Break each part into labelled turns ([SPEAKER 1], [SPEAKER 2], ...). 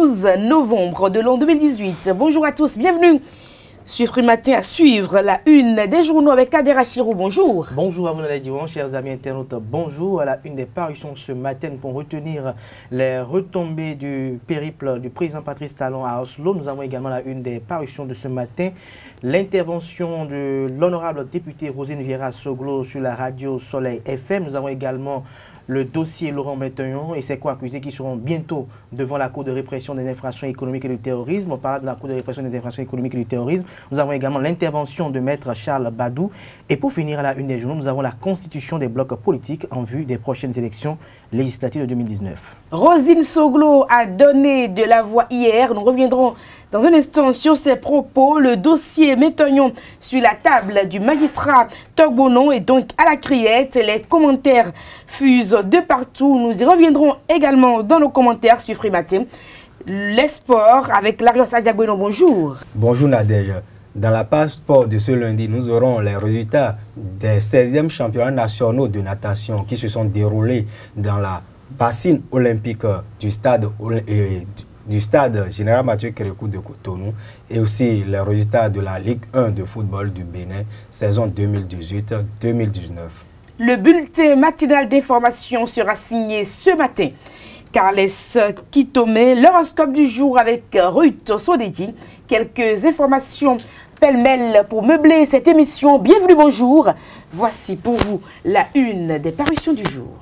[SPEAKER 1] 12 novembre de l'an 2018. Bonjour à tous, bienvenue sur Free Matin à suivre la une des journaux avec Kader Achirou. Bonjour.
[SPEAKER 2] Bonjour à vous, chers amis internautes. Bonjour à la une des parutions ce matin pour retenir les retombées du périple du président Patrice Talon à Oslo. Nous avons également la une des parutions de ce matin. L'intervention de l'honorable député Rosine Vieira Soglo sur la radio Soleil FM. Nous avons également le dossier Laurent Métaillon et ses co-accusés qui seront bientôt devant la Cour de répression des infractions économiques et du terrorisme. On parle de la Cour de répression des infractions économiques et du terrorisme. Nous avons également l'intervention de Maître Charles Badou. Et pour finir à la une des journaux, nous avons la constitution des blocs politiques en vue des prochaines élections législatives de 2019.
[SPEAKER 1] Rosine Soglo a donné de la voix hier. Nous reviendrons dans un instant sur ses propos. Le dossier Métaillon sur la table du magistrat Togbonon est donc à la criette. Les commentaires fusent de partout. Nous y reviendrons également dans nos commentaires sur Free Matin. Les sports avec Larios Adjagweno. Bonjour.
[SPEAKER 3] Bonjour Nadège. Dans la page sport de ce lundi, nous aurons les résultats des 16e championnats nationaux de natation qui se sont déroulés dans la bassine olympique du stade Général Mathieu Kérékou de Cotonou et aussi les résultats de la Ligue 1 de football du Bénin, saison 2018-2019.
[SPEAKER 1] Le bulletin matinal d'information sera signé ce matin. Carles Kitome, l'horoscope du jour avec Ruth Sodeki. Quelques informations pêle-mêle pour meubler cette émission. Bienvenue, bonjour. Voici pour vous la une des parutions du jour.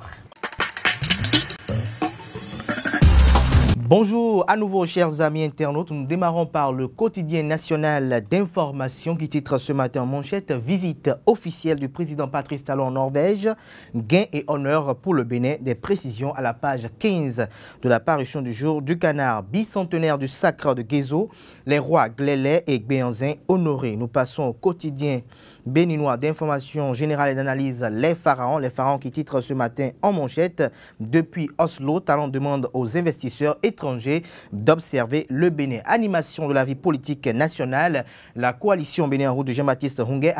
[SPEAKER 2] Bonjour à nouveau chers amis internautes, nous démarrons par le quotidien national d'information qui titre ce matin en manchette « Visite officielle du président Patrice Talon en Norvège, gain et honneur pour le Bénin », des précisions à la page 15 de la parution du jour du Canard. Bicentenaire du sacre de Guézo, les rois Glélé et Gbéanzin honorés. Nous passons au quotidien béninois d'information générale et d'analyse les pharaons qui titrent ce matin en manchette « Depuis Oslo, Talon demande aux investisseurs étrangers d'observer le Bénin ». Animation de la vie politique nationale, la coalition Bénin en route de Jean-Baptiste Hunguet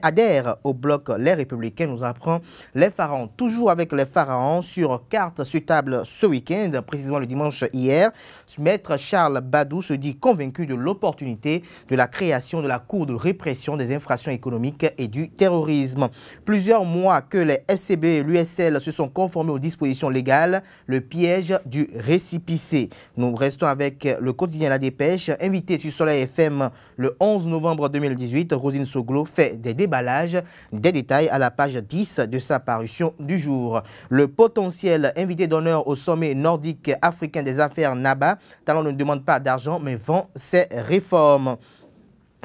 [SPEAKER 2] adhère au bloc Les Républicains. Nous apprend les pharaons, toujours avec les pharaons sur carte sur table ce week-end, précisément le dimanche hier. Maître Charles Badou se dit convaincu de l'opportunité de la création de la Cour de répression des infractions économiques et du terrorisme. Plusieurs mois que les FCB et l'USL se sont conformés aux dispositions légales, le piège du récépissé. Nous restons avec le quotidien La Dépêche. Invité sur Soleil FM le 11 novembre 2018, Rosine Soglo fait des déballages, des détails à la page 10 de sa parution du jour. Le potentiel invité d'honneur au sommet nordique africain des affaires NABA, Talon ne demande pas d'argent mais vend ses réformes.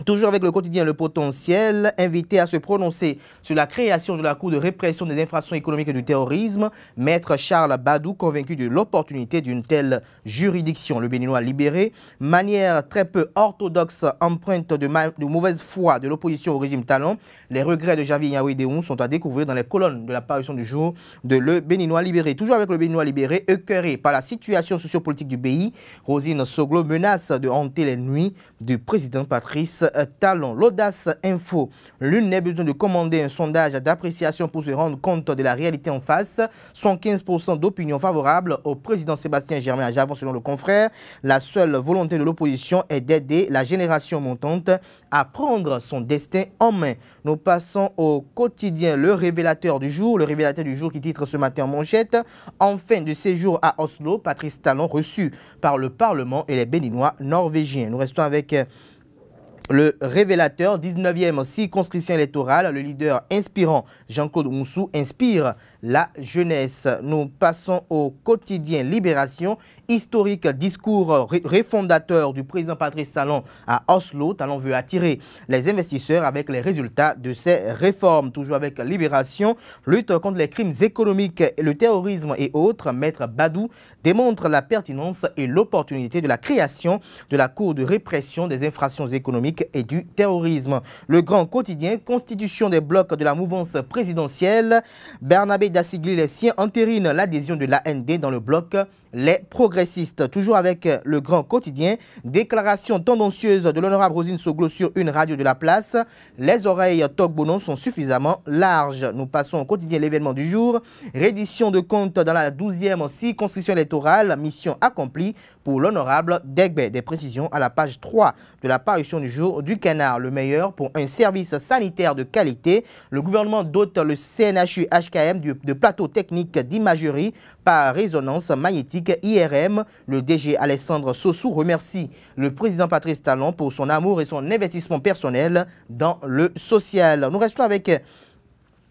[SPEAKER 2] Toujours avec le quotidien Le Potentiel, invité à se prononcer sur la création de la Cour de répression des infractions économiques et du terrorisme, Maître Charles Badou convaincu de l'opportunité d'une telle juridiction. Le Béninois libéré, manière très peu orthodoxe, empreinte de mauvaise foi de l'opposition au régime Talon. Les regrets de Javier Yaouidéoun sont à découvrir dans les colonnes de la parution du jour de Le Béninois libéré. Toujours avec Le Béninois libéré, écœuré par la situation sociopolitique du pays, Rosine Soglo menace de hanter les nuits du président Patrice Talon. L'audace info, l'une n'est besoin de commander un sondage d'appréciation pour se rendre compte de la réalité en face. 115% d'opinion favorable au président Sébastien Germain à Javon selon le confrère. La seule volonté de l'opposition est d'aider la génération montante à prendre son destin en main. Nous passons au quotidien Le Révélateur du jour. Le Révélateur du jour qui titre ce matin en manchette « En fin de séjour à Oslo, Patrice Talon reçu par le Parlement et les Béninois norvégiens ». Nous restons avec Le Révélateur, 19e circonscription électorale, le leader inspirant Jean-Claude Moussou inspire la jeunesse. Nous passons au quotidien Libération, historique discours réfondateur du président Patrice Talon à Oslo. Talon veut attirer les investisseurs avec les résultats de ces réformes. Toujours avec Libération, lutte contre les crimes économiques, le terrorisme et autres. Maître Badou démontre la pertinence et l'opportunité de la création de la Cour de répression des infractions économiques et du terrorisme. Le grand quotidien, constitution des blocs de la mouvance présidentielle. Bernabé Dassigli les siens entérine l'adhésion de l'AND dans le bloc les progressistes. Toujours avec le grand quotidien, déclaration tendancieuse de l'honorable Rosine Soglo sur une radio de la place. Les oreilles Togbonon sont suffisamment larges. Nous passons au quotidien l'événement du jour. Reddition de comptes dans la 12e circonscription électorale. Mission accomplie pour l'honorable Degbe. Des précisions à la page 3 de la parution du jour du Canard. Le meilleur pour un service sanitaire de qualité. Le gouvernement dote le CNHU HKM de plateau technique d'imagerie par résonance magnétique IRM. Le DG Alexandre Sossou remercie le président Patrice Talon pour son amour et son investissement personnel dans le social. Nous restons avec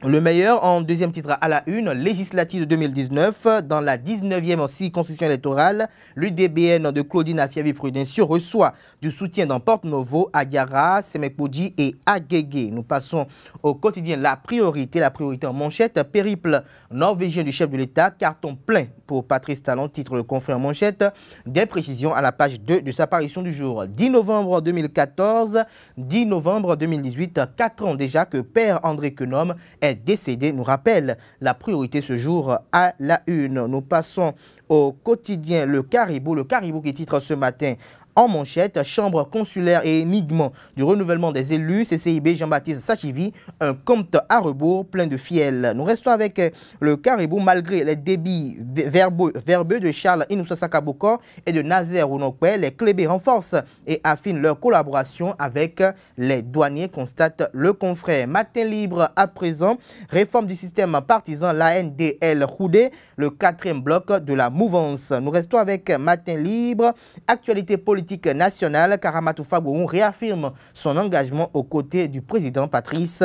[SPEAKER 2] le meilleur en deuxième titre à la une, législative de 2019. Dans la 19e circonscription électorale, l'UDBN de Claudine Afiavi-Prudencio reçoit du soutien dans Porte-Novo, Agara, Semekpoudji et Agege. Nous passons au quotidien la priorité en manchette. Périple norvégien du chef de l'État, carton plein pour Patrice Talon, titre le confrère en manchette. Des précisions à la page 2 de sa parution du jour. 10 novembre 2014, 10 novembre 2018, 4 ans déjà que Père André Quenom est décédé, nous rappelle la priorité ce jour à la une. Nous passons au quotidien Le Caribou qui titre ce matin en manchette, chambre consulaire et énigme du renouvellement des élus, CCIB Jean-Baptiste Sachivi, un compte à rebours plein de fiel. Nous restons avec le Caribou malgré les débits verbeux de Charles Inoussa Sakaboko et de Nazer Ounokwe. Les Clébés renforcent et affinent leur collaboration avec les douaniers, constate le confrère. Matin libre à présent, réforme du système partisan, l'ANDL Roudé, le 4e bloc de la mouvance. Nous restons avec Matin libre, actualité politique nationale. Karamatou Fagourou réaffirme son engagement aux côtés du président Patrice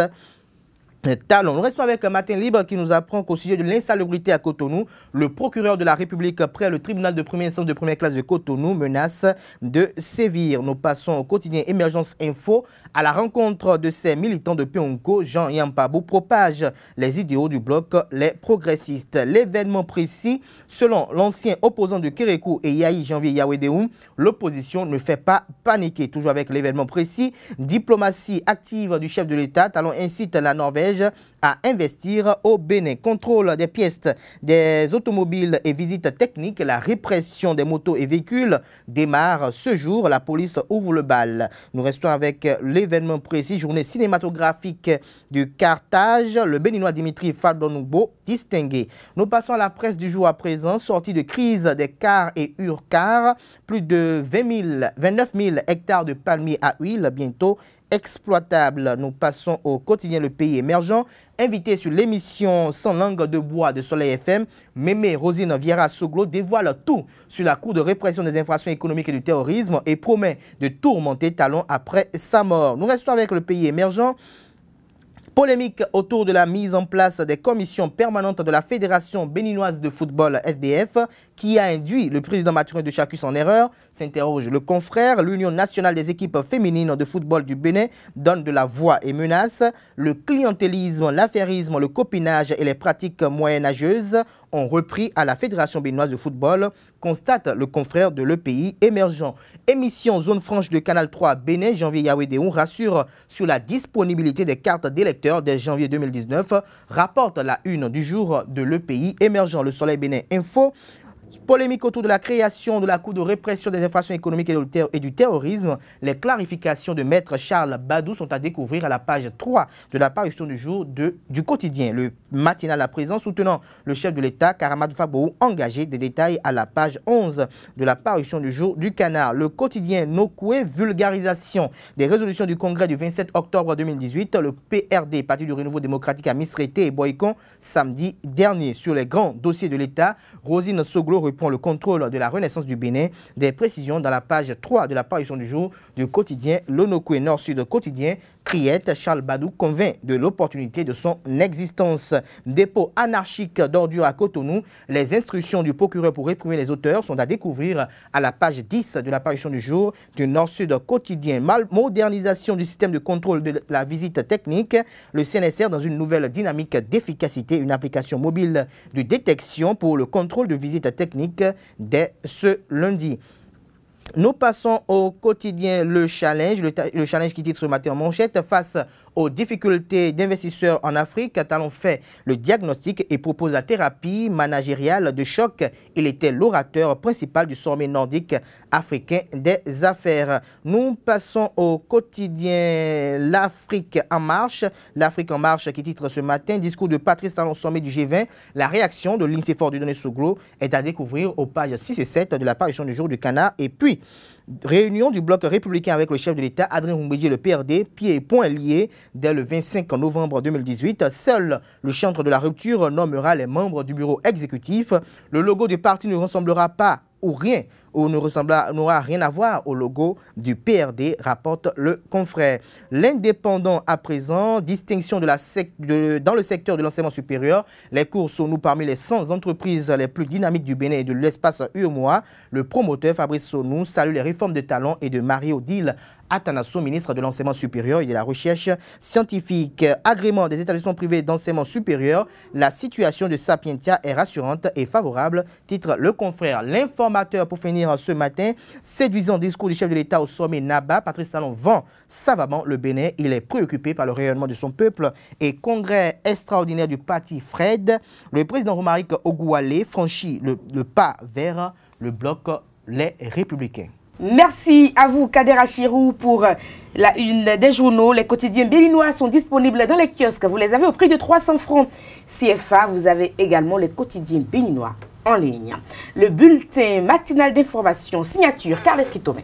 [SPEAKER 2] Talon. Nous restons avec un Matin libre qui nous apprend qu'au sujet de l'insalubrité à Cotonou, le procureur de la République près le tribunal de première instance de première classe de Cotonou menace de sévir. Nous passons au quotidien Émergence Info. À la rencontre de ces militants de Pionko, Jean Yampabou propage les idéaux du bloc Les Progressistes. L'événement précis, selon l'ancien opposant de Kérékou et Yahi Janvier Yawedéoum, l'opposition ne fait pas paniquer. Toujours avec l'événement précis, diplomatie active du chef de l'État, Talon incite la Norvège à investir au Bénin. Contrôle des pièces des automobiles et visite technique, la répression des motos et véhicules démarre ce jour. La police ouvre le bal. Nous restons avec l'événement précis, journée cinématographique du Carthage, le béninois Dimitri Fadonoubo distingué. Nous passons à la presse du jour à présent, sortie de crise des cars et urcars, plus de 29 000 hectares de palmiers à huile bientôt exploitable. Nous passons au quotidien Le Pays émergent. Invité sur l'émission Sans langue de bois de Soleil FM, Mémé Rosine Vieira Soglo dévoile tout sur la Cour de répression des infractions économiques et du terrorisme et promet de tourmenter Talon après sa mort. Nous restons avec Le Pays émergent. Polémique autour de la mise en place des commissions permanentes de la Fédération béninoise de football FBF qui a induit le président Mathurin de Chacus en erreur, s'interroge le confrère. L'Union nationale des équipes féminines de football du Bénin donne de la voix et menace. Le clientélisme, l'affairisme, le copinage et les pratiques moyenâgeuses ont repris à la Fédération béninoise de football, constate le confrère de Le Pays émergent. Émission Zone Franche de Canal 3 Bénin, Janvier Yawedéoum rassure sur la disponibilité des cartes d'électeurs dès janvier 2019, rapporte la une du jour de Le Pays émergent. Le Soleil Bénin Info. Polémique autour de la création de la Cour de répression des infractions économiques et du terrorisme. Les clarifications de Maître Charles Badou sont à découvrir à la page 3 de la parution du jour du quotidien. Le matinal à présent soutenant le chef de l'État, Karamadou Fabourou, engagé. Des détails à la page 11 de la parution du jour du Canard. Le quotidien Nokoué, vulgarisation des résolutions du Congrès du 27 octobre 2018. Le PRD, Parti du Renouveau démocratique, a misrété et boycott samedi dernier. Sur les grands dossiers de l'État, Rosine Soglo reprend le contrôle de la renaissance du Bénin. Des précisions dans la page 3 de la parution du jour du quotidien L'Onokoué Nord-Sud quotidien. Criette, Charles Badou convainc de l'opportunité de son existence. Dépôt anarchique d'ordures à Cotonou. Les instructions du procureur pour réprimer les auteurs sont à découvrir à la page 10 de la parution du jour du Nord-Sud quotidien. Modernisation du système de contrôle de la visite technique. Le CNSR dans une nouvelle dynamique d'efficacité, une application mobile de détection pour le contrôle de visite technique dès ce lundi. Nous passons au quotidien Le Challenge. Le Challenge qui titre ce matin en manchette face aux difficultés d'investisseurs en Afrique, Talon fait le diagnostic et propose la thérapie managériale de choc. Il était l'orateur principal du sommet nordique africain des affaires. Nous passons au quotidien L'Afrique en marche. L'Afrique en marche qui titre ce matin, discours de Patrice Talon au sommet du G20. La réaction de l'INSEFOR du Donné Soglo est à découvrir aux pages 6 et 7 de l'apparition du jour du canard. Et puis, réunion du bloc républicain avec le chef de l'État, Adrien Oumbédié, le PRD, pieds et poings liés dès le 25 novembre 2018. Seul le chantre de la rupture nommera les membres du bureau exécutif. Le logo du parti ne ressemblera pas n'aura rien à voir au logo du PRD, rapporte le confrère. L'Indépendant à présent, distinction dans le secteur de l'enseignement supérieur. Les cours sont nous parmi les 100 entreprises les plus dynamiques du Bénin et de l'espace UEMOA. Le promoteur Fabrice Sonou salue les réformes de Talon et de Marie-Odile Atanasso, ministre de l'Enseignement supérieur et de la Recherche scientifique. Agrément des établissements privés d'enseignement supérieur, la situation de Sapientia est rassurante et favorable, titre le confrère. L'informateur pour finir ce matin, séduisant discours du chef de l'État au sommet Naba, Patrice Talon vend savamment le Bénin. Il est préoccupé par le rayonnement de son peuple et congrès extraordinaire du parti Fred. Le président Romaric Ogoualé franchit le pas vers le bloc Les Républicains.
[SPEAKER 1] Merci à vous, Kader Achirou, pour la une des journaux. Les quotidiens béninois sont disponibles dans les kiosques. Vous les avez au prix de 300 francs CFA. Vous avez également les quotidiens béninois en ligne. Le bulletin matinal d'information, signature Carles Kitome.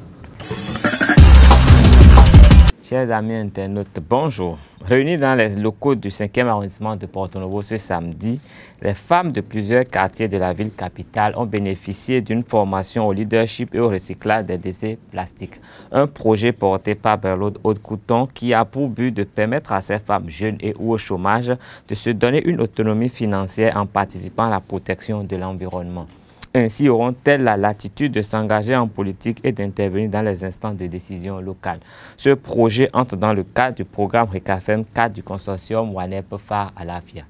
[SPEAKER 4] Chers amis internautes, bonjour. Réunis dans les locaux du 5e arrondissement de Porto Novo ce samedi, les femmes de plusieurs quartiers de la ville capitale ont bénéficié d'une formation au leadership et au recyclage des déchets plastiques. Un projet porté par Berlaude Haute-Couton qui a pour but de permettre à ces femmes jeunes et ou au chômage de se donner une autonomie financière en participant à la protection de l'environnement. Ainsi auront-elles la latitude de s'engager en politique et d'intervenir dans les instances de décision locales. Ce projet entre dans le cadre du programme RECAFEM 4 du consortium WANEP Phare à l'AFIA.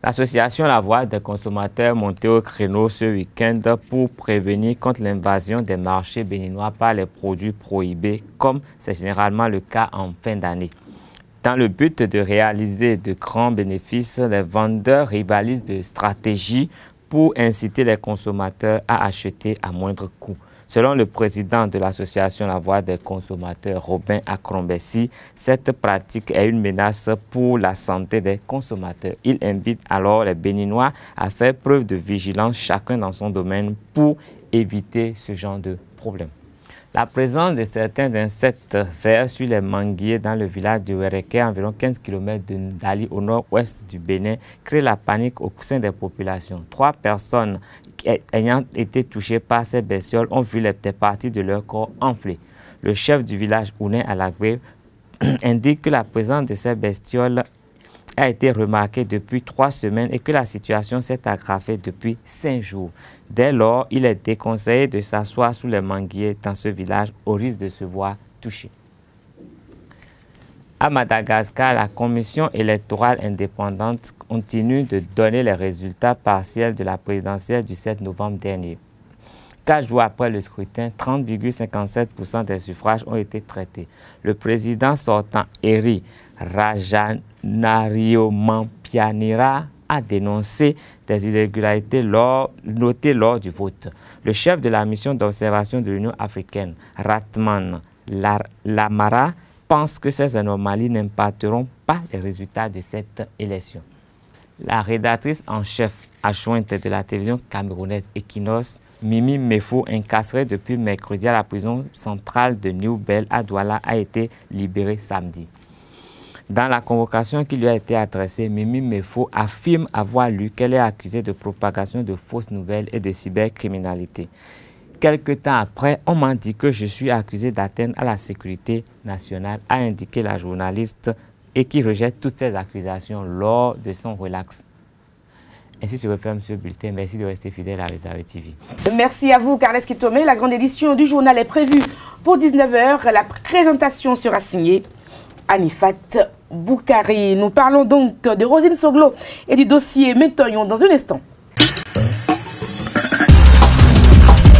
[SPEAKER 4] L'association La Voix des consommateurs montée au créneau ce week-end pour prévenir contre l'invasion des marchés béninois par les produits prohibés, comme c'est généralement le cas en fin d'année. Dans le but de réaliser de grands bénéfices, les vendeurs rivalisent de stratégies pour inciter les consommateurs à acheter à moindre coût. Selon le président de l'association La Voix des consommateurs, Robin Akrombessi, cette pratique est une menace pour la santé des consommateurs. Il invite alors les Béninois à faire preuve de vigilance, chacun dans son domaine, pour éviter ce genre de problème. La présence de certains insectes verts sur les manguiers dans le village de Wereke, environ 15 km de Ndali au nord-ouest du Bénin, crée la panique au sein des populations. 3 personnes ayant été touchées par ces bestioles ont vu des parties de leur corps enflées. Le chef du village, Ouné Alagwe, indique que la présence de ces bestioles a été remarquée depuis 3 semaines et que la situation s'est aggravée depuis 5 jours. Dès lors, il est déconseillé de s'asseoir sous les manguiers dans ce village au risque de se voir touché. À Madagascar, la commission électorale indépendante continue de donner les résultats partiels de la présidentielle du 7 novembre dernier. 4 jours après le scrutin, 30,57% des suffrages ont été traités. Le président sortant, Eri Rajanariomanpianira, a dénoncé des irrégularités notées lors du vote. Le chef de la mission d'observation de l'Union africaine, Ratman Lamara, pense que ces anomalies n'impacteront pas les résultats de cette élection. La rédactrice en chef adjointe de la télévision camerounaise Equinos, Mimi Mefo, incarcérée depuis mercredi à la prison centrale de New Bell à Douala, a été libérée samedi. Dans la convocation qui lui a été adressée, Mimi Mefo affirme avoir lu qu'elle est accusée de propagation de fausses nouvelles et de cybercriminalité. Quelque temps après, on m'a dit que je suis accusée d'atteinte à la sécurité nationale, a indiqué la journaliste, et qui rejette toutes ces accusations lors de son relax. Ainsi se referme ce bulletin. Merci de rester fidèle à Réserve TV.
[SPEAKER 1] Merci à vous, Carles Kitome. La grande édition du journal est prévue pour 19 h. La présentation sera signée Anifat Boukari. Nous parlons donc de Rosine Soglo et du dossier Métoyon dans un instant.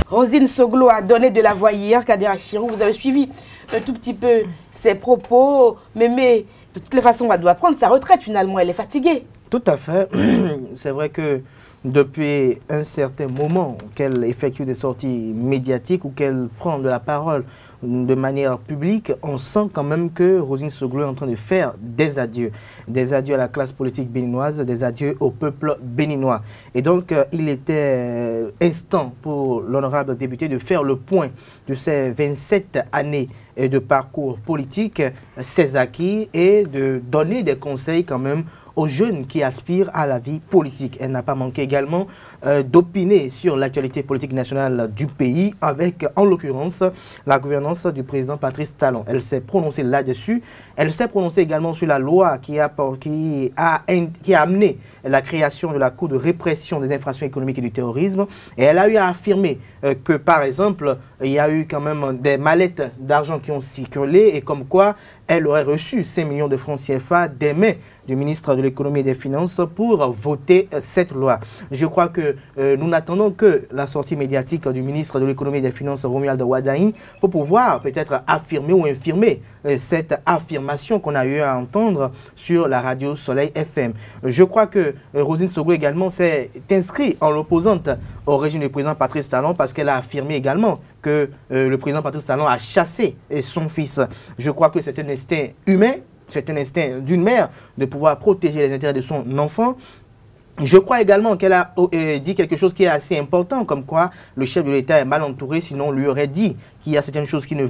[SPEAKER 1] Rosine Soglo a donné de la voix hier. Kader Achirou, vous avez suivi un tout petit peu ses propos. Mais de toutes les façons, elle doit prendre sa retraite finalement. Elle est fatiguée.
[SPEAKER 2] Tout à fait. C'est vrai que depuis un certain moment qu'elle effectue des sorties médiatiques ou qu'elle prend de la parole de manière publique, on sent quand même que Roselyne Soglo est en train de faire des adieux. Des adieux à la classe politique béninoise, des adieux au peuple béninois. Et donc, il était instant pour l'honorable député de faire le point de ses 27 années de parcours politique, ses acquis, et de donner des conseils quand même aux jeunes qui aspirent à la vie politique. Elle n'a pas manqué également d'opiner sur l'actualité politique nationale du pays avec, en l'occurrence, la gouvernance du président Patrice Talon. Elle s'est prononcée là-dessus. Elle s'est prononcée également sur la loi qui a amené la création de la Cour de répression des infractions économiques et du terrorisme. Et elle a eu à affirmer que, par exemple, il y a eu quand même des mallettes d'argent qui ont circulé et comme quoi elle aurait reçu 5 millions de francs CFA des mains du ministre de l'économie et des finances pour voter cette loi. Je crois que nous n'attendons que la sortie médiatique du ministre de l'économie et des finances, Romuald Wadaï, pour pouvoir peut-être affirmer ou infirmer cette affirmation qu'on a eu à entendre sur la radio Soleil FM. Je crois que Roselyne Soglo également s'est inscrite en l'opposante au régime du président Patrice Talon parce qu'elle a affirmé également que le président Patrice Talon a chassé son fils. Je crois que c'est un instinct humain, c'est un instinct d'une mère de pouvoir protéger les intérêts de son enfant. Je crois également qu'elle a dit quelque chose qui est assez important, comme quoi le chef de l'État est mal entouré, sinon on lui aurait dit qu'il y a certaines choses qui ne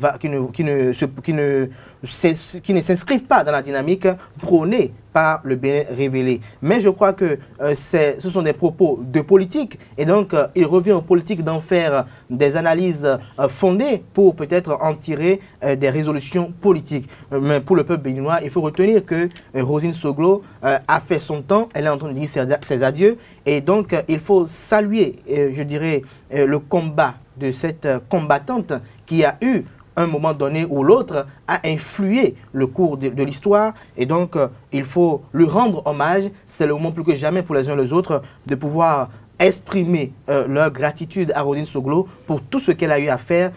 [SPEAKER 2] s'inscrivent pas dans la dynamique prônée par le Bénin révélé. Mais je crois que ce sont des propos de politique et donc il revient aux politiques d'en faire des analyses fondées pour peut-être en tirer des résolutions politiques. Mais pour le peuple béninois, il faut retenir que Roselyne Soglo a fait son temps, elle est en train de dire ses adieux et donc il faut saluer, je dirais, le combat de cette combattante qui a eu un moment donné ou l'autre a influé le cours de l'histoire et donc il faut lui rendre hommage. C'est le moment plus que jamais pour les uns et les autres de pouvoir exprimer leur gratitude à Roselyne Soglo pour tout ce qu'elle a eu à faire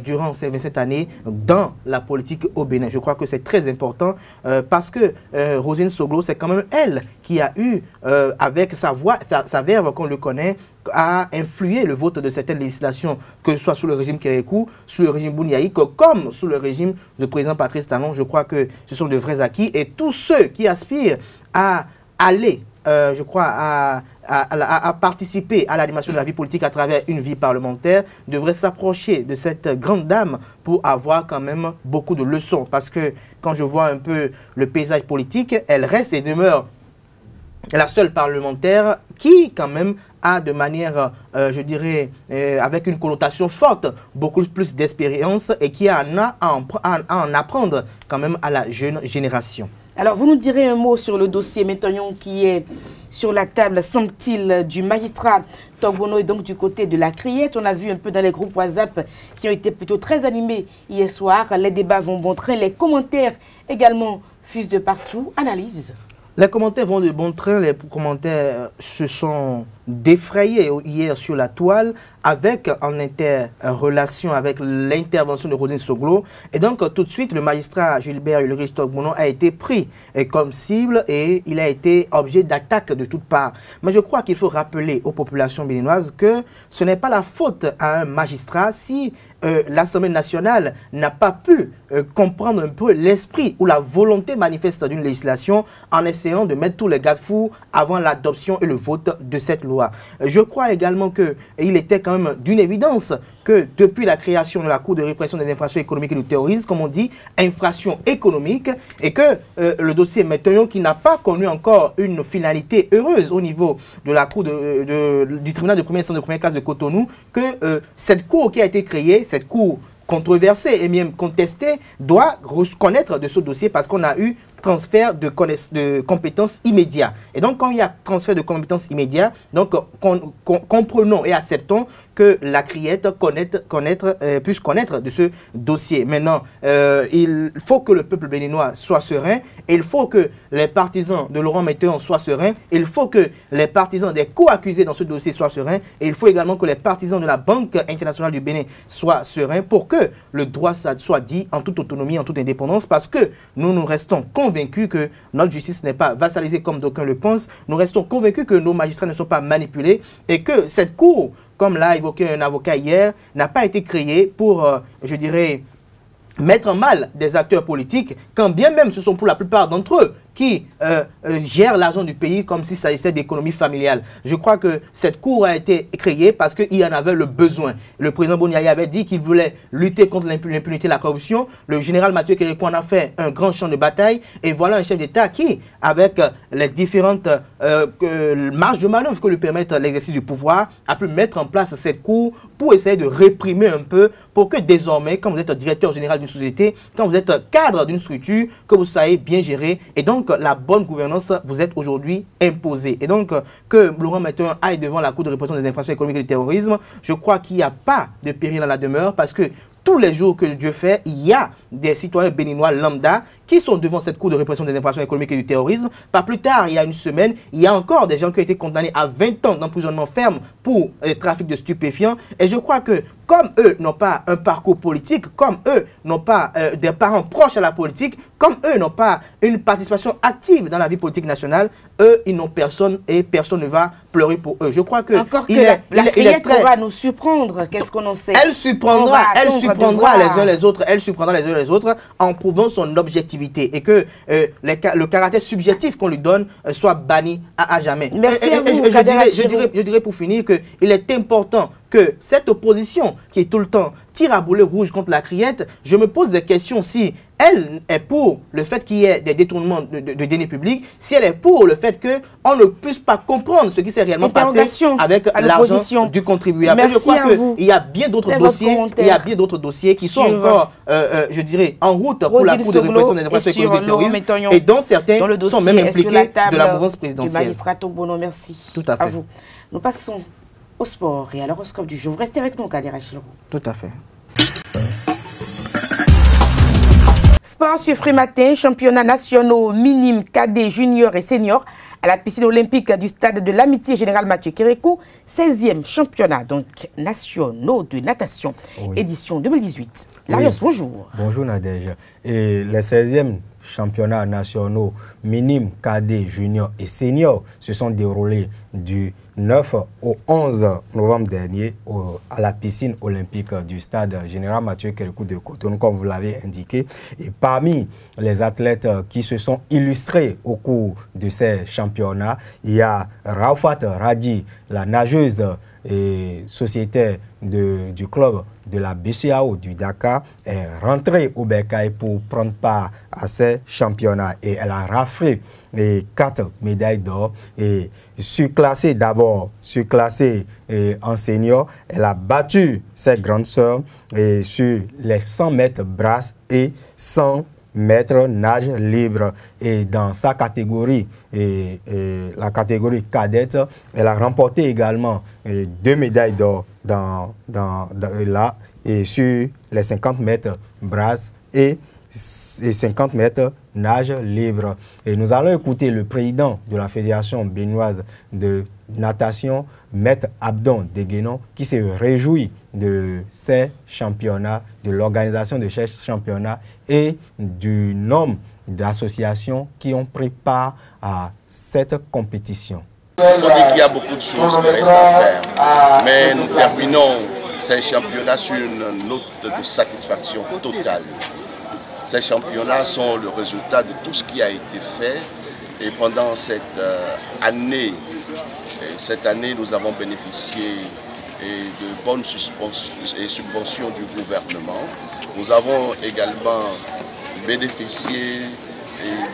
[SPEAKER 2] durant ces 27 années dans la politique au Bénin. Je crois que c'est très important parce que Roselyne Soglo, c'est quand même elle qui a eu, avec sa voix, sa verve qu'on le connaît, a influé le vote de certaines législations, que ce soit sous le régime Kérékou, sous le régime Bouniaïk, comme sous le régime du président Patrice Talon. Je crois que ce sont de vrais acquis et tous ceux qui aspirent à aller je crois, à participer à l'animation de la vie politique à travers une vie parlementaire, devrait s'approcher de cette grande dame pour avoir quand même beaucoup de leçons. Parce que quand je vois un peu le paysage politique, elle reste et demeure la seule parlementaire qui, quand même, a de manière, je dirais, avec une connotation forte, beaucoup plus d'expérience et qui en a à en apprendre quand même à la jeune génération.
[SPEAKER 1] Alors, vous nous direz un mot sur le dossier Métognon qui est sur la table, semble-t-il, du magistrat Togbono et donc du côté de la Criette. On a vu un peu dans les groupes WhatsApp qui ont été plutôt très animés hier soir. Les débats vont bon train, les commentaires également fusent de partout. Analyse.
[SPEAKER 2] Les commentaires vont de bon train, les commentaires se sont défrayés hier sur la toile avec en interrelation avec l'intervention de Roselyne Soglo. Et donc tout de suite, le magistrat Gilbert Ulrich Togbono a été pris comme cible et il a été objet d'attaques de toutes parts. Mais je crois qu'il faut rappeler aux populations béninoises que ce n'est pas la faute à un magistrat si l'Assemblée nationale n'a pas pu comprendre un peu l'esprit ou la volonté manifeste d'une législation en essayant de mettre tous les garde-fous avant l'adoption et le vote de cette loi. Je crois également qu'il était quand même d'une évidence que depuis la création de la Cour de répression des infractions économiques et du terrorisme, comme on dit, infractions économiques, et que le dossier Métognon, qui n'a pas connu encore une finalité heureuse au niveau de la Cour du tribunal de première instance de première classe de Cotonou, que cette Cour qui a été créée, cette Cour controversée et même contestée, doit reconnaître de ce dossier parce qu'on a eu transfert de compétences immédiats. Et donc, quand il y a transfert de compétences immédiats, donc comprenons et acceptons que la criette puisse connaître de ce dossier. Maintenant, il faut que le peuple béninois soit serein, et il faut que les partisans de Laurent Météon soient sereins, il faut que les partisans des co-accusés dans ce dossier soient sereins, et il faut également que les partisans de la Banque internationale du Bénin soient sereins pour que le droit soit dit en toute autonomie, en toute indépendance, parce que nous restons convaincus que notre justice n'est pas vassalisée comme d'aucuns le pensent, nous restons convaincus que nos magistrats ne sont pas manipulés, et que cette cour, comme l'a évoqué un avocat hier, n'a pas été créée pour, je dirais, mettre en mal des acteurs politiques, quand bien même ce sont pour la plupart d'entre eux qui gèrent l'argent du pays comme s'il s'agissait d'économie familiale. Je crois que cette cour a été créée parce qu'il y en avait le besoin. Le président Boniaï avait dit qu'il voulait lutter contre l'impunité et la corruption. Le général Mathieu Kérékou en a fait un grand champ de bataille. Et voilà un chef d'État qui, avec les différentes marges de manœuvre que lui permettent l'exercice du pouvoir, a pu mettre en place cette cour pour essayer de réprimer un peu, pour que désormais, quand vous êtes directeur général d'une société, quand vous êtes cadre d'une structure, que vous soyez bien géré. Et donc, la bonne gouvernance vous est aujourd'hui imposée. Et donc, que Laurent Météon aille devant la Cour de répression des infractions économiques et du terrorisme, je crois qu'il n'y a pas de péril à la demeure, parce que tous les jours que Dieu fait, il y a des citoyens béninois lambda qui sont devant cette Cour de répression des infractions économiques et du terrorisme. Pas plus tard, il y a une semaine, il y a encore des gens qui ont été condamnés à 20 ans d'emprisonnement ferme pour trafic de stupéfiants. Et je crois que comme eux n'ont pas un parcours politique, comme eux n'ont pas des parents proches à la politique, comme eux n'ont pas une participation active dans la vie politique nationale, eux, ils n'ont personne et personne ne va pleurer pour eux. Je crois que...
[SPEAKER 1] Encore que la criette va nous surprendre, qu'est-ce qu'on en sait?
[SPEAKER 2] Elle surprendra les uns les autres, elle surprendra les uns les autres en prouvant son objectivité et que le caractère subjectif qu'on lui donne soit banni à jamais.
[SPEAKER 1] Merci à vous,
[SPEAKER 2] je dirais pour finir qu'il est important que cette opposition qui est tout le temps tire à boulet rouge contre la criette, je me pose des questions si elle est pour le fait qu'il y ait des détournements de deniers publics, si elle est pour le fait qu'on ne puisse pas comprendre ce qui s'est réellement passé avec l'argent du contribuable.
[SPEAKER 1] Merci.
[SPEAKER 2] Je crois qu'il y a bien d'autres dossiers, qui sont encore, je dirais, en route pour la Cour de répression des infractions économiques et terroristes, et dont certains sont même impliqués de la mouvance présidentielle.
[SPEAKER 1] Du magistrat Togbono, merci.
[SPEAKER 2] Tout à fait.
[SPEAKER 1] À vous. Nous passons au sport et à l'horoscope du jour. Restez avec nous, Kader Achilou.
[SPEAKER 2] Tout à fait.
[SPEAKER 1] Sport sur Frématin, championnats nationaux minimes, cadets, juniors et seniors à la piscine olympique du stade de l'Amitié Général Mathieu Kérékou, 16e championnat donc nationaux de natation, édition 2018. Larios, bonjour.
[SPEAKER 3] Bonjour Nadège. Et les 16e championnats nationaux minimes, cadets, juniors et seniors se sont déroulés du 9 au 11 novembre dernier à la piscine olympique du stade Général Mathieu Kérékou de Cotonou, comme vous l'avez indiqué. Et parmi les athlètes qui se sont illustrés au cours de ces championnats, il y a Raoufat Radji, la nageuse et sociétaire du club de la BCAO du Dakar, est rentrée au Bercail pour prendre part à ces championnats et elle a raflé 4 médailles d'or et surclassée d'abord, en senior, elle a battu ses grandes sœurs sur les 100 mètres brasse et 100 mètres nage libre. Et dans sa catégorie, la catégorie cadette, elle a remporté également 2 médailles d'or là, et sur les 50 mètres brasse et 50 mètres nage libre. Et nous allons écouter le président de la Fédération béninoise de natation, Maître Abdon Deguenon, qui se réjouit de ces championnats, de l'organisation de ces championnats et du nombre d'associations qui ont pris part à cette compétition.
[SPEAKER 5] Il faut dire qu'il y a beaucoup de choses qui restent à faire, mais nous terminons ces championnats sur une note de satisfaction totale. Ces championnats sont le résultat de tout ce qui a été fait et pendant cette année, nous avons bénéficié de bonnes subventions du gouvernement. Nous avons également bénéficié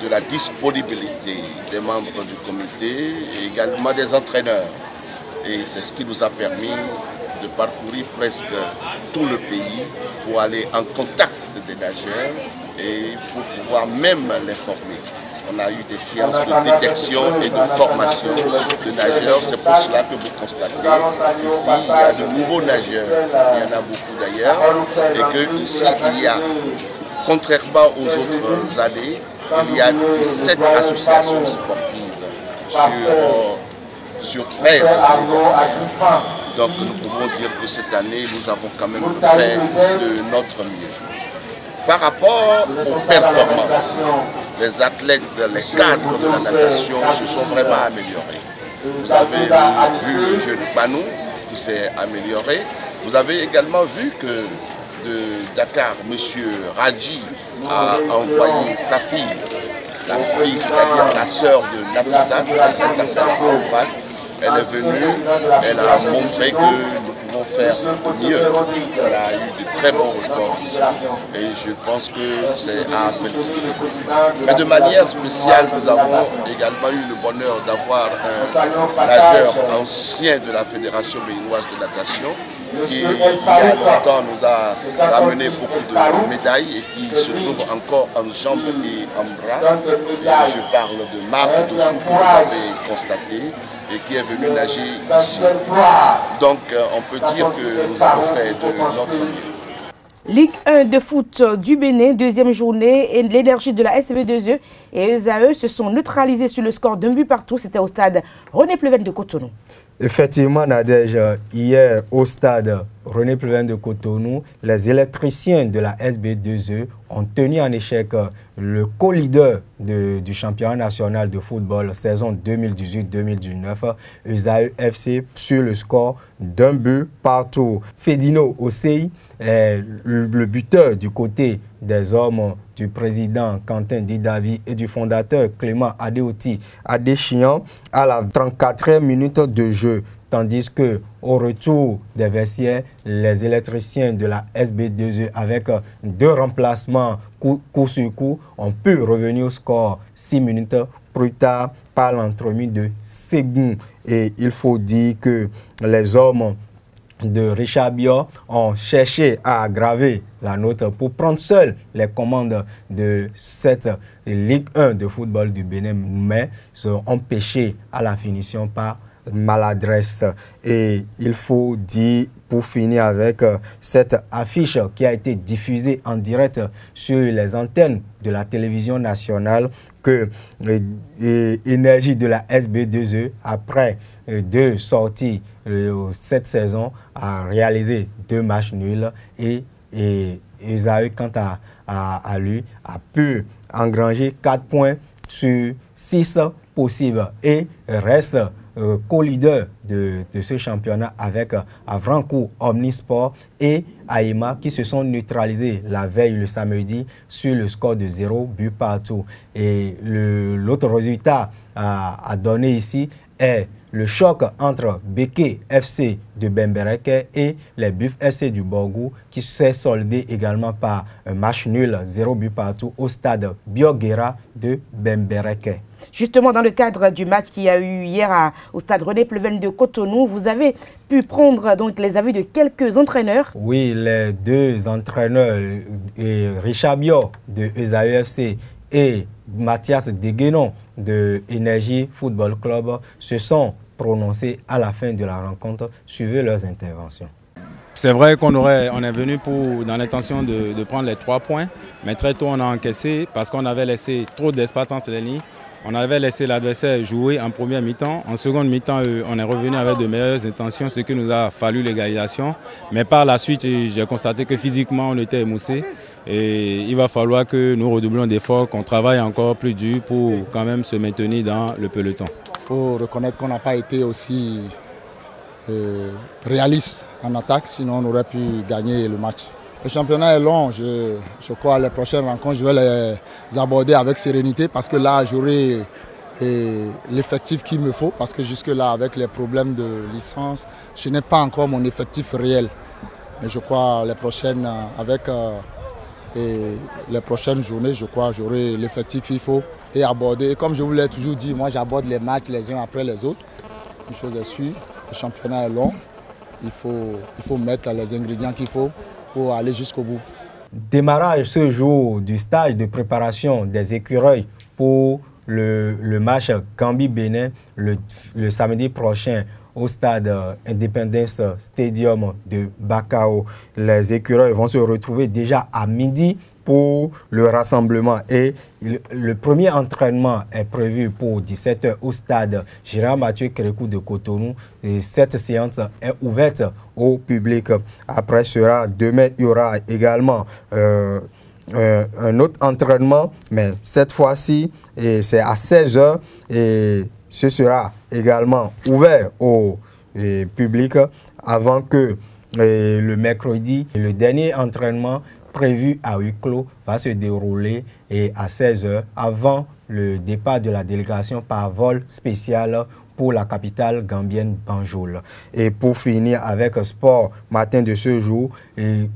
[SPEAKER 5] de la disponibilité des membres du comité et également des entraîneurs. Et c'est ce qui nous a permis de parcourir presque tout le pays pour aller en contact des nageurs et pour pouvoir même les former. On a eu des séances de détection et de formation de nageurs. C'est pour cela que vous constatez qu'ici, il y a de nouveaux nageurs. Il y en a beaucoup d'ailleurs. Et qu'ici, il y a, contrairement aux autres années, il y a 17 associations sportives sur 13 années. Donc nous pouvons dire que cette année, nous avons quand même fait de notre mieux. Par rapport aux performances, les athlètes, les cadres de la natation se sont vraiment améliorés. Vous avez vu le jeune Banou qui s'est amélioré. Vous avez également vu que de Dakar, M. Radji a envoyé sa fille, la fille, c'est-à-dire la sœur de Nafissat, elle s'appelle Alfal. Elle est venue, elle a montré que nous pouvons faire mieux. Elle a eu de très bons records et je pense que c'est à féliciter. Mais de manière spéciale, nous avons également eu le bonheur d'avoir un nageur ancien de la Fédération béninoise de natation qui, il y a longtemps, nous a ramené beaucoup de médailles et qui se trouve encore en jambes et en bras. Et je parle de Marc Dossou que vous avez constaté et qui est venu nager ici. Donc on peut dire que nous avons fait de notre mieux.
[SPEAKER 1] Ligue 1 de foot du Bénin, deuxième journée, et l'énergie de la SB2E et ESAE se sont neutralisés sur le score d'un but partout. C'était au stade René Pleven de Cotonou.
[SPEAKER 3] Effectivement, Nadège, hier au stade René Pleven de Cotonou, les électriciens de la SB2E ont tenu en échec le co-leader du championnat national de football saison 2018-2019, ESAE FC, sur le score d'un but partout. Fedino Osei est le buteur du côté des hommes du président Quentin Didavi et du fondateur Clément Adeoti Adéchian à la 34e minute de jeu. Tandis que au retour des vestiaires, les électriciens de la SB2E avec deux remplacements coup sur coup ont pu revenir au score 6 minutes plus tard par l'entremise de Ségoun. Et il faut dire que les hommes de Richard Biot ont cherché à aggraver la note pour prendre seuls les commandes de cette Ligue 1 de football du Bénin, mais sont empêchés à la finition par maladresse. Et il faut dire, pour finir avec cette affiche qui a été diffusée en direct sur les antennes de la télévision nationale, que l'énergie de la SB2E, après deux sorties cette saison, a réalisé 2 matchs nuls et ESAE, quant à lui, a pu engranger 4 points sur 6 possibles et reste co-leader de ce championnat avec Avrancourt Omnisport et Aïma qui se sont neutralisés la veille le samedi sur le score de 0 but partout. Et l'autre résultat à donner ici est le choc entre Beke FC de Bembereke et les Buffs FC du Borgou qui s'est soldé également par un match nul 0 but partout au stade Bioguera de Bembereke.
[SPEAKER 1] Justement, dans le cadre du match qu'il y a eu hier au stade René Pleven de Cotonou, vous avez pu prendre donc les avis de quelques entraîneurs.
[SPEAKER 3] Oui, les deux entraîneurs, Richard Biot de ESAE FC et Mathias Deguenon de Énergie Football Club, se sont prononcés à la fin de la rencontre. Suivez leurs interventions.
[SPEAKER 6] C'est vrai qu'on est venu dans l'intention de prendre les 3 points, mais très tôt on a encaissé parce qu'on avait laissé trop d'espace entre les lignes. On avait laissé l'adversaire jouer en première mi-temps. En seconde mi-temps, on est revenu avec de meilleures intentions, ce qui nous a fallu l'égalisation. Mais par la suite, j'ai constaté que physiquement, on était émoussé. Et il va falloir que nous redoublions d'efforts, qu'on travaille encore plus dur pour quand même se maintenir dans le peloton.
[SPEAKER 7] Il faut reconnaître qu'on n'a pas été aussi réaliste en attaque, sinon on aurait pu gagner le match. Le championnat est long, je crois que les prochaines rencontres, je vais les aborder avec sérénité parce que là, j'aurai l'effectif qu'il me faut parce que jusque-là, avec les problèmes de licence, je n'ai pas encore mon effectif réel. Mais je crois les prochaines, avec les prochaines journées, je crois j'aurai l'effectif qu'il faut et aborder. Et comme je vous l'ai toujours dit, moi j'aborde les matchs les uns après les autres. Une chose est sûre, le championnat est long, il faut mettre les ingrédients qu'il faut pour aller jusqu'au bout.
[SPEAKER 3] Démarrage ce jour du stage de préparation des écureuils pour le match Gambie-Bénin le samedi prochain au stade Independence Stadium de Bakau. Les écureuils vont se retrouver déjà à midi pour le rassemblement et le premier entraînement est prévu pour 17 h au stade Gérard Mathieu Kérékou de Cotonou et cette séance est ouverte au public. Après demain, il y aura également un autre entraînement, mais cette fois-ci, c'est à 16 h et ce sera également ouvert au public avant que le mercredi, le dernier entraînement prévu à huis clos va se dérouler et à 16 h avant le départ de la délégation par vol spécial pour la capitale gambienne Banjul. Et pour finir avec sport matin de ce jour,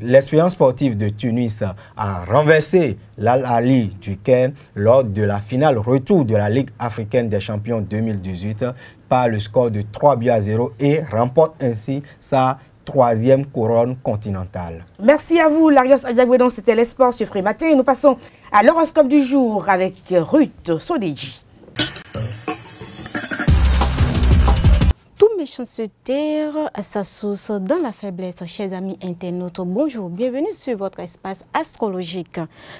[SPEAKER 3] l'expérience sportive de Tunis a renversé l'Al Ahly du Caire lors de la finale retour de la Ligue africaine des champions 2018 par le score de 3-0 et remporte ainsi sa 3e couronne continentale.
[SPEAKER 1] Merci à vous, Larios Adiagwedon. C'était les sports sur Free Matin. Nous passons à l'horoscope du jour avec Ruth Sodeji.
[SPEAKER 8] Tout méchanceté à sa source dans la faiblesse, chers amis internautes. Bonjour, bienvenue sur votre espace astrologique.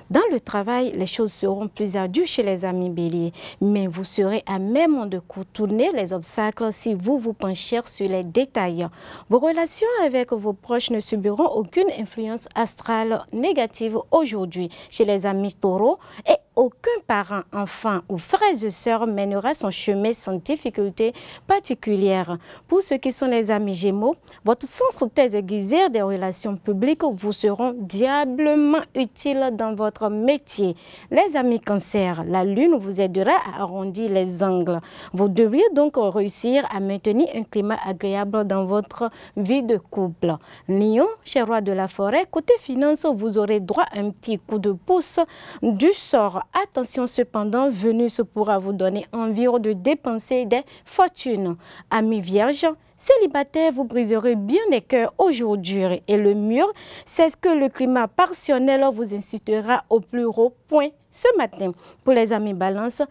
[SPEAKER 8] Dans le travail, les choses seront plus ardues chez les amis béliers, mais vous serez à même de contourner les obstacles si vous vous penchez sur les détails. Vos relations avec vos proches ne subiront aucune influence astrale négative aujourd'hui. Chez les amis taureaux, et aucun parent, enfant ou frère et sœur mènera son chemin sans difficulté particulière. Pour ceux qui sont les amis gémeaux, votre sens très aiguisé des relations publiques vous seront diablement utiles dans votre métier. Les amis cancer, la lune vous aidera à arrondir les angles. Vous devriez donc réussir à maintenir un climat agréable dans votre vie de couple. Lion, cher roi de la forêt, côté finance, vous aurez droit à un petit coup de pouce du sort. Attention cependant, Vénus pourra vous donner envie de dépenser des fortunes. Amis vierges, célibataire, vous briserez bien les cœurs aujourd'hui. Et le mieux, c'est ce que le climat passionnel vous incitera au plus haut point ce matin. Pour les amis balance,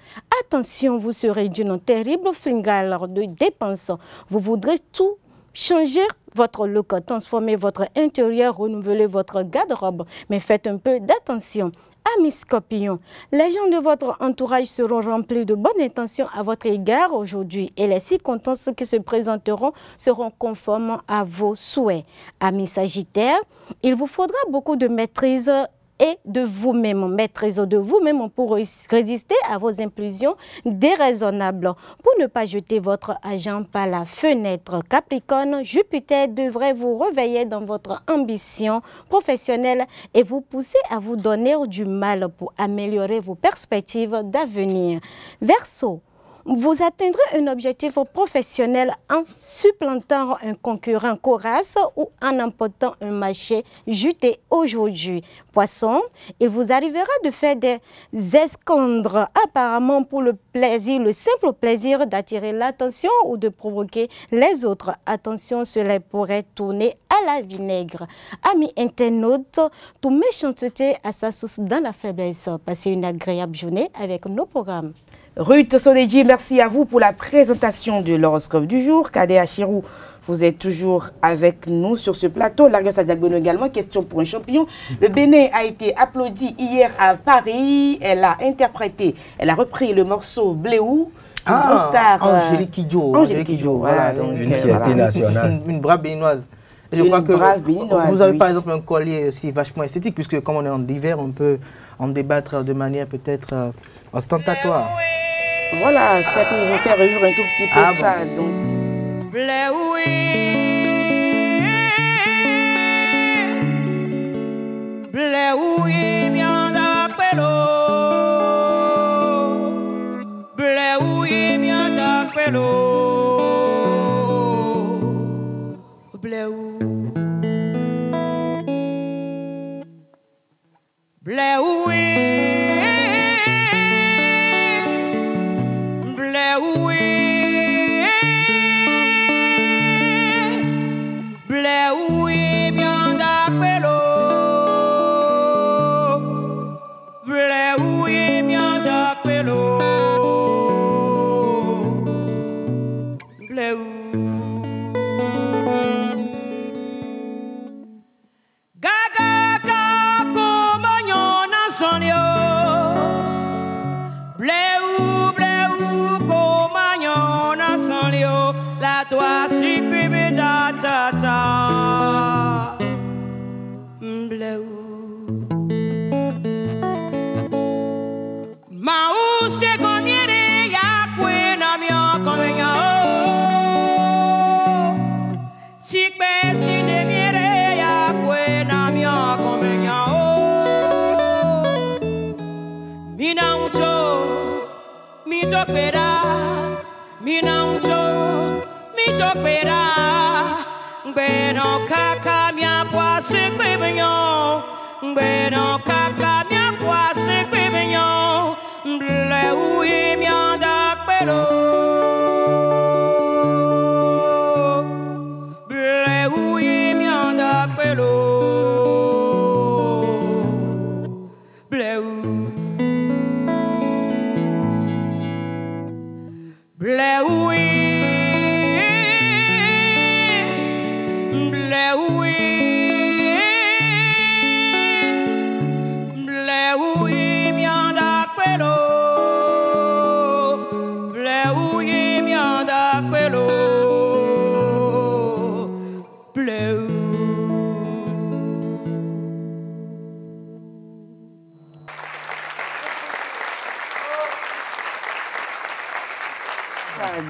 [SPEAKER 8] attention, vous serez d'une terrible fringale de dépenses. Vous voudrez tout changer votre look, transformer votre intérieur, renouveler votre garde-robe. Mais faites un peu d'attention. Amis Scorpions, les gens de votre entourage seront remplis de bonnes intentions à votre égard aujourd'hui et les circonstances qui se présenteront seront conformes à vos souhaits. Amis Sagittaires, il vous faudra beaucoup de maîtrise et de vous-même, pour résister à vos impulsions déraisonnables. Pour ne pas jeter votre argent par la fenêtre, Capricorne, Jupiter devrait vous réveiller dans votre ambition professionnelle et vous pousser à vous donner du mal pour améliorer vos perspectives d'avenir. Verseau, vous atteindrez un objectif professionnel en supplantant un concurrent corace ou en emportant un marché juté aujourd'hui. Poisson, il vous arrivera de faire des esclandres apparemment pour le plaisir, le simple plaisir d'attirer l'attention ou de provoquer les autres. Attention, cela pourrait tourner à la vinaigre. Amis internautes, toute méchanceté à sa source dans la faiblesse. Passez une agréable journée avec nos programmes.
[SPEAKER 1] Ruth Sodeji, merci à vous pour la présentation de l'horoscope du jour. Kadé Achirou, vous êtes toujours avec nous sur ce plateau. Larios Adiagwedon également, question pour un champion. Le Bénin a été applaudi hier à Paris. Elle a repris le morceau Bléou.
[SPEAKER 2] Angélique Kidjo.
[SPEAKER 1] Voilà, donc,
[SPEAKER 3] une fierté nationale.
[SPEAKER 2] Une brave béninoise. Et je crois que vous avez par exemple un collier aussi vachement esthétique, puisque comme on est en hiver, on peut en débattre de manière peut-être ostentatoire.
[SPEAKER 1] Voilà, c'était pour vous faire revivre un tout petit peu ça.
[SPEAKER 2] Bon.
[SPEAKER 1] Donc.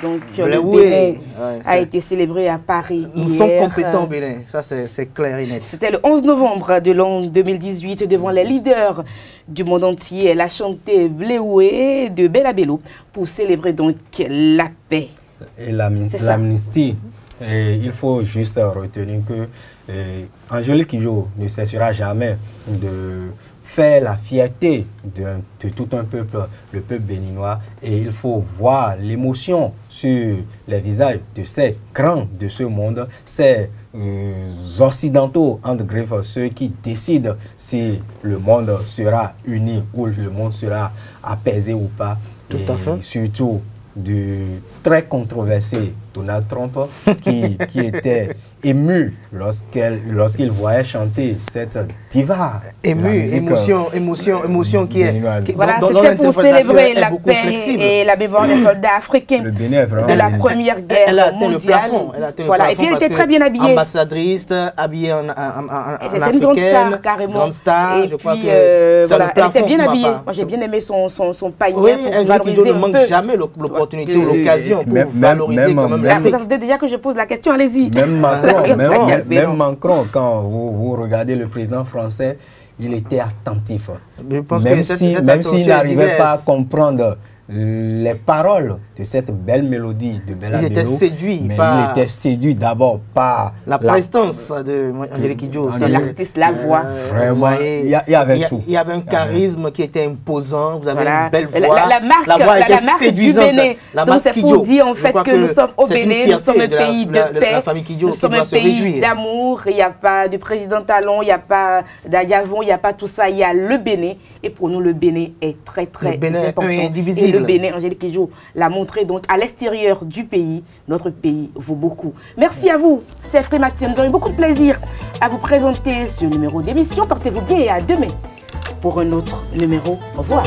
[SPEAKER 1] Donc le Bénin a été célébré à Paris.
[SPEAKER 2] Nous sommes compétents au Bénin, ça c'est clair et net.
[SPEAKER 1] C'était le 11 novembre de l'an 2018 devant les leaders du monde entier. Elle a chanté Bléoué de Bella Bello pour célébrer donc la paix.
[SPEAKER 3] Et l'amnistie. Il faut juste retenir que Angélique Kidjo ne cessera jamais de faire la fierté de tout un peuple, le peuple béninois, et il faut voir l'émotion sur les visages de ces grands de ce monde, ces occidentaux, entre griffes, ceux qui décident si le monde sera uni ou le monde sera apaisé ou pas.
[SPEAKER 2] Tout à fait.
[SPEAKER 3] Surtout du très controversé Donald Trump qui était ému lorsqu'il voyait chanter cette diva.
[SPEAKER 2] Ému, émotion qui est...
[SPEAKER 1] Voilà, c'était pour célébrer la paix et la mémoire des soldats africains de la Première Guerre mondiale. Voilà, et puis elle était très bien habillée.
[SPEAKER 2] Ambassadrice, habillée en africaine.
[SPEAKER 1] C'est une grande star, carrément.
[SPEAKER 2] Grande star,
[SPEAKER 1] et
[SPEAKER 2] je
[SPEAKER 1] puis,
[SPEAKER 2] crois que
[SPEAKER 1] voilà, elle était bien habillée. Moi, j'ai bien aimé son panier pour valoriser
[SPEAKER 2] ne manque jamais l'opportunité ou l'occasion pour valoriser quand même.
[SPEAKER 1] Vous attendez déjà que je pose la question, allez-y.
[SPEAKER 3] Même Macron, quand vous regardez le président français, il était attentif. Même s'il n'arrivait pas à comprendre les paroles de cette belle mélodie de Bella Bello,
[SPEAKER 2] il était séduit
[SPEAKER 3] d'abord par
[SPEAKER 2] la prestance de Angélique Kidjo,
[SPEAKER 1] l'artiste, la voix.
[SPEAKER 3] Vraiment, il y avait tout.
[SPEAKER 2] Il y avait un charisme qui était imposant. Vous avez une belle voix.
[SPEAKER 1] La marque du Bénin. Donc c'est pour dire en fait que nous sommes au Bénin, nous sommes un pays de paix, nous sommes un pays d'amour. Il n'y a pas de président Talon, il n'y a pas d'Ayavon, il n'y a pas tout ça. Il y a le Bénin. Et pour nous, le Bénin est très important. Et le Bénin, Angélique Kidjo l'a montré donc à l'extérieur du pays. Notre pays vaut beaucoup. Merci à vous, Steph et Maxime. Nous avons eu beaucoup de plaisir à vous présenter ce numéro d'émission. Portez-vous bien et à demain pour un autre numéro. Au revoir.